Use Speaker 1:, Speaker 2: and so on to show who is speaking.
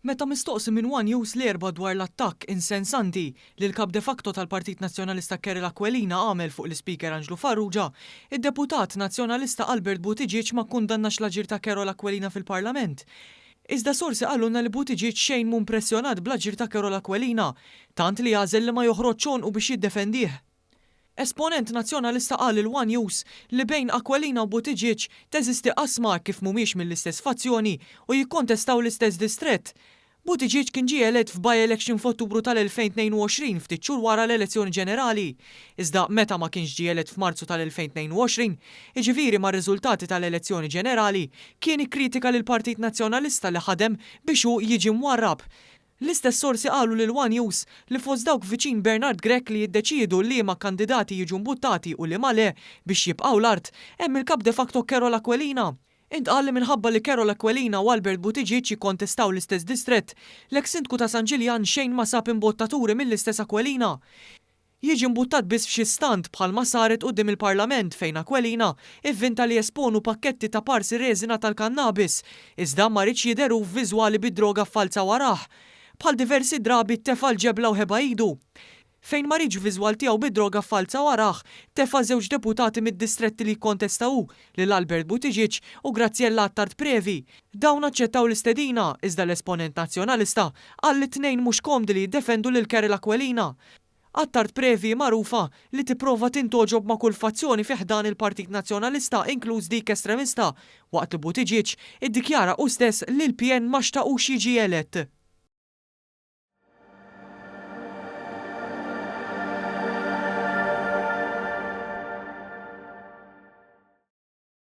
Speaker 1: Meta mistoqsi minn One News l-erba' dwar l-attakk insensanti li l-kap de facto tal-Partit Nazzjonalista Kerry L'Aquilina għamel fuq l-Speaker Angelo Farrugia, id-Deputat Nazzjonalista Albert Buttigieg ma kkundannax l-aġir ta' Kerry L'Aquilina fil-Parlament. Iżda sorsi għallunna li Buttigieg xejn mu impressjonat bl-aġir ta' Kerry L'Aquilina, tant li għażel li ma joħroġ u biex jiddefendih. Esponent nazzjonalista qal il-One News li bejn Aquilina u Buttigieg teżisti qasma kif mhumiex mill-istess fazzjoni u jikkontestaw l-istess distrett. Buttigieg kien ġie elett f'by-election f'Ottubru tal-2022 ftit xhur wara l-elezzjoni ġenerali. Iżda meta ma kienx ġie elett f'Marzu tal-2022, jiġifieri mar-riżultati tal-elezzjoni ġenerali, kien ikkritika lill Partit Nazzjonalista li ħadem biex hu jiġi mwarrab. L-istess sorsi qalu lil One News li fost dawk viċin Bernard Grech li jiddeċiedu li ma kandidati jiġu mbuttati u li ma le biex jibqgħu l-art hemm il-kap de facto Kerry L'Aquilina. Intqal li minħabba li Kerry L'Aquilina u Albert Buttigieg jikkontestaw l-istess distrett, l-eks-sindku ta' San Ġiljan xejn ma sab imbottaturi mill-istess Aquilina. Jiġi mbuttat biss f'xi stand bħalma saret quddiem il-Parlament fejn Aquilina ivvinta li jesponu pakketti ta' parsi reżina tal-kannabis, iżda ma rridx jidheru f'viżwali bid-droga falsa warah. Bħal diversi drabi tefa' l-ġebla u ħeba idu. Fejn ma riġ viżwal tiegħu bid-droga falsa waraħ, tefa' żewġ deputati mid-distretti li jkontestaw lil Albert Buttigieg u Graziella Attard Previ. Dawn aċċettaw l-istedina iżda l-esponent nazzjonalista qal li t-tnejn mhux komdi li jiddefendu lil Kerry L'Aquilina. Attard Previ magħrufa li tipprova tintoġob ma' kull fazzjoni fih dan il-Partit Nazzjonalista inkluż dik estremista, waqt li Buttigieg iddikjara hu stess li l-PN ma xtaqux jiġi elett.